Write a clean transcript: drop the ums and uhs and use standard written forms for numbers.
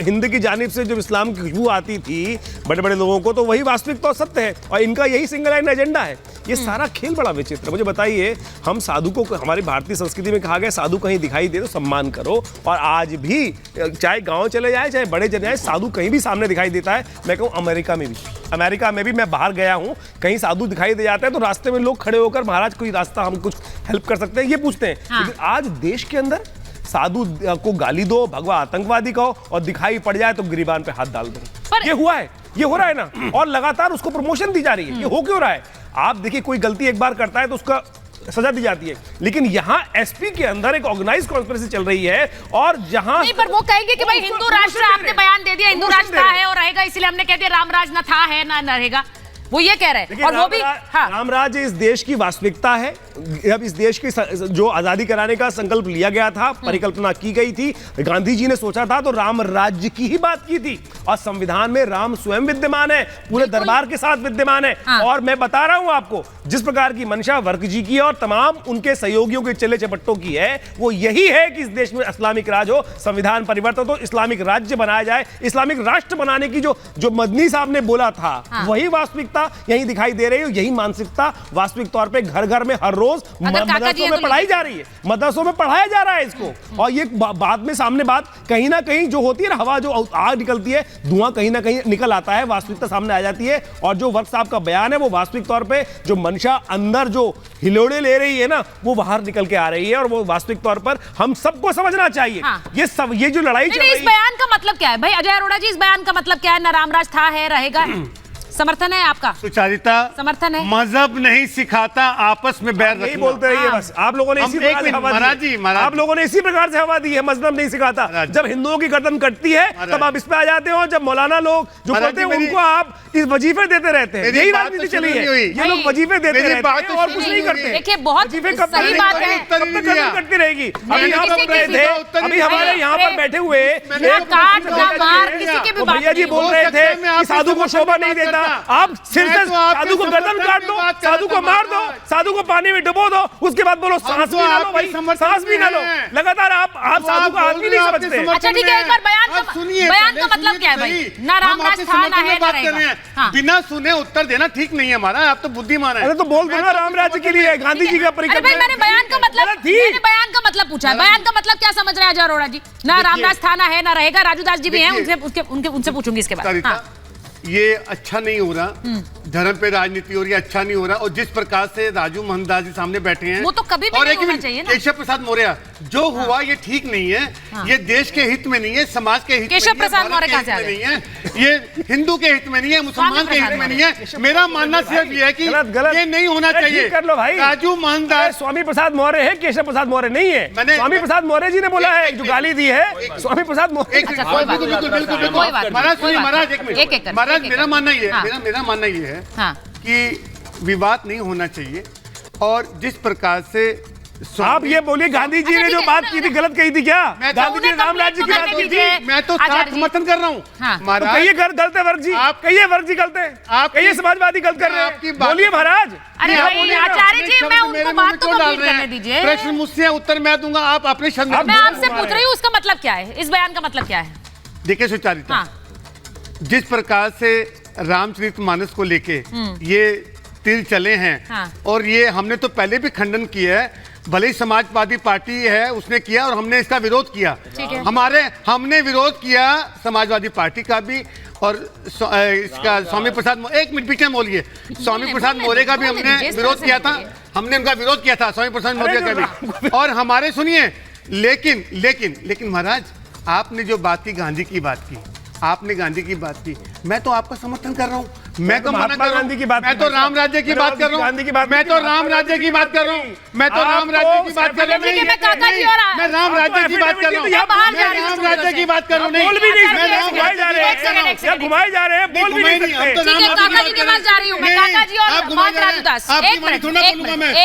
हिंद की जानिब से जब इस्लाम की खुशबू आती थी बड़े बड़े लोगों को, तो वही वास्तविकता और सत्य है, और इनका यही सिंगल लाइन एजेंडा है। ये सारा खेल बड़ा विचित्र। मुझे बताइए, हम साधु को, हमारी भारतीय संस्कृति में कहा गया साधु कहीं दिखाई दे तो सम्मान करो, और आज भी चाहे गांव चले जाए चाहे बड़े चले जाए, साधु कहीं भी सामने दिखाई देता है। मैं कहूँ अमेरिका में भी मैं बाहर गया हूँ, कहीं साधु दिखाई दे जाता है तो रास्ते में लोग खड़े होकर महाराज कोई रास्ता हम कुछ हेल्प कर सकते हैं ये पूछते हैं। हाँ। लेकिन आज देश के अंदर साधु को गाली दो, भगवा आतंकवादी कहो, और दिखाई पड़ जाए तो गिरीबान पे हाथ डाल दो। ये हुआ है, ये हो रहा है ना, और लगातार उसको प्रमोशन दी जा रही है। ये हो क्यों रहा है? आप देखिए, कोई गलती एक बार करता है तो उसका सजा दी जाती है, लेकिन यहाँ एसपी के अंदर एक ऑर्गेनाइज कॉन्स्पिरेसी चल रही है, और जहां नहीं, पर वो कहेंगे कि भाई हिंदू राष्ट्र, आपने बयान दे दिया हिंदू राष्ट्र था है और रहेगा, इसलिए हमने कह दिया रामराज न था है ना रहेगा, वो ये कह रहे हैं। और वो भी रामराज इस देश की वास्तविकता है। अब इस देश की जो आजादी कराने का संकल्प लिया गया था, परिकल्पना की गई थी, गांधी जी ने सोचा था तो राम राज्य की ही बात की थी, और संविधान में राम स्वयं विद्यमान है, पूरे दरबार के साथ विद्यमान है। और मैं बता रहा हूं आपको, जिस प्रकार की मंशा वर्क जी की और तमाम उनके सहयोगियों के चले चपट्टों की है, वो यही है कि इस देश में इस्लामिक राज हो, संविधान परिवर्तन हो, इस्लामिक राज्य बनाया जाए, इस्लामिक राष्ट्र बनाने की जो मदनी साहब ने बोला था, वही वास्तविकता यही दिखाई दे रही है। यही मानसिकता वास्तविक तौर पे घर घर में हर रोज मदरसों में पढ़ाई जा रही है, मदरसों में पढ़ाया जा रहा है इसको। और ये बाद में सामने बात कहीं ना कहीं जो होती है ना, हवा जो आग निकलती है, धुआं कहीं ना कहीं निकल आता है, वास्तविकता सामने आ जाती है। और जो वर्क साहब का बयान है वो वास्तविक तौर पे जो मंशा अंदर जो हिलोड़े ले रही है ना, वो बाहर निकल के आ रही है, और वो वास्तविक तौर पर हम सबको समझना चाहिए। ये जो लड़ाई चल रही है, इस बयान का मतलब क्या है भाई अजय अरोड़ा जी? इस बयान का मतलब क्या है? न रामराज था है रहेगा, समर्थन है आपका? सुचारिता, समर्थन है। मजहब नहीं सिखाता आपस में बैर रखना। यही बोलते रहिए बस। आप लोगों ने इसी प्रकार से हवा दी है। आप लोगों ने इसी प्रकार से हवा दी है, मजहब नहीं सिखाता। जब हिंदुओं की गर्दन कटती है तब आप इस पे आ जाते हो, जब मौलाना लोग जो बोलते हैं उनको आप इस वजीफे देते रहते हैं। यही राजनीति चली है, ये लोग वजीफे देते रहते हैं और कुछ नहीं करते। देखिए, बहुत सही बात है, गर्दन कटती रहेगी। अभी यहाँ पर रहे थे, अभी हमारे यहाँ पर बैठे हुए भैया जी बोल रहे थे कि साधु को शोभा नहीं देता। आप साधु को गर्दन काट दो, साधु को मार दो, साधु को पानी में डुबो दो, उसके बाद बोलो सांस भी ना लो भाई, सांस भी ना लो। लगातार आप साधु को आदमी नहीं समझते। अच्छा ठीक है, एक बार बयान का मतलब क्या है भाई? ना रामराज था ना है ना रहेगा। बिना सुने उत्तर देना ठीक नहीं है हमारा, आप तो बुद्धिमान है। अरे तो बोल दो ना, रामराज्य के लिए गांधी जी का परिकल्पना। मैंने बयान का मतलब पूछा है, बयान का मतलब क्या समझ रहे हैं अजय अरोड़ा जी? ना रामराज था ना है ना रहेगा। राजू दास जी भी हैं, उनसे पूछूंगी इसके बाद। ये अच्छा नहीं हो रहा, धर्म पे राजनीति हो रही है, अच्छा नहीं हो रहा। और जिस प्रकार से राजू मोहनदास जी सामने बैठे हैं, वो तो कभी भी नहीं होना चाहिए ना। केशव प्रसाद मौर्य जो हुआ ये ठीक नहीं है। ये देश के हित में नहीं है, समाज के हित केशव प्रसाद मौर्य कहां से आ गए? नहीं है, ये हिंदू के हित में नहीं है, मुसलमान के हित में नहीं है। मेरा मानना सिर्फ ये है कि ये नहीं होना चाहिए। कर लो भाई, राजू मोहनदास स्वामी प्रसाद मौर्य है, केशव प्रसाद मौर्य नहीं है। स्वामी प्रसाद मौर्य जी ने बोला है, जो गाली दी है स्वामी प्रसाद मौर्य। महाराज एक मिनट, महाराज मेरा मानना ये है, मेरा मानना ये है कि विवाद नहीं होना चाहिए। और जिस प्रकार से आप ये बोलिए, गांधी जी ने जो बात की थी गलत कही थी क्या? गांधी जी ने राम राज्य की बात की थी। मैं तो समर्थन कर रहा हूँ। कहिए गलत है वर्ग जी, आप कहिए वर्ग जी गलत है, आप कहिए समाजवादी गलत कर रहे हैं, बोलिए महाराज। अरे आचार्य जी, मैं उनको बात तो कंप्लीट करने दीजिए। प्रश्न मुझसे उत्तर मैं दूंगा, आप अपने शब्द। मैं आपसे पूछ रही हूँ, उसका मतलब क्या है? इस बयान का मतलब क्या है? देखिए सुचारिता, जिस प्रकार से रामचरितमानस को लेके ये तिल चले हैं, और ये हमने तो पहले भी खंडन किया है, भले ही समाजवादी पार्टी है उसने किया और हमने इसका विरोध किया। हमने विरोध किया समाजवादी पार्टी का भी, और इसका स्वामी प्रसाद, एक मिनट पीछे बोलिए, स्वामी प्रसाद मौर्य का भी हमने विरोध किया था। हमने उनका विरोध किया था, स्वामी प्रसाद मौर्य का भी। और हमारे सुनिए, लेकिन महाराज, आपने जो बात की, गांधी की बात की, आपने गांधी की बात की, मैं तो आपका समर्थन कर रहा हूँ। मैं तो महात्मा गांधी की बात, मैं तो राम राज्य की बात कर रहा हूँ, मैं तो राम राज्य की बात कर रहा हूँ, मैं तो राम राज्य की बात कर रहा हूँ, मैं राम राज्य की बात कर रहा हूँ, मैं राम राज्य की बात कर रहा हूँ। बोल भी नहीं, घुमाए जा रहे हैं, घुमाए जा रहे हैं, बोल भी नहीं सकते। काका जी के पास जा रही हूँ मैं, काका जी और राजू दास। एक मिनट,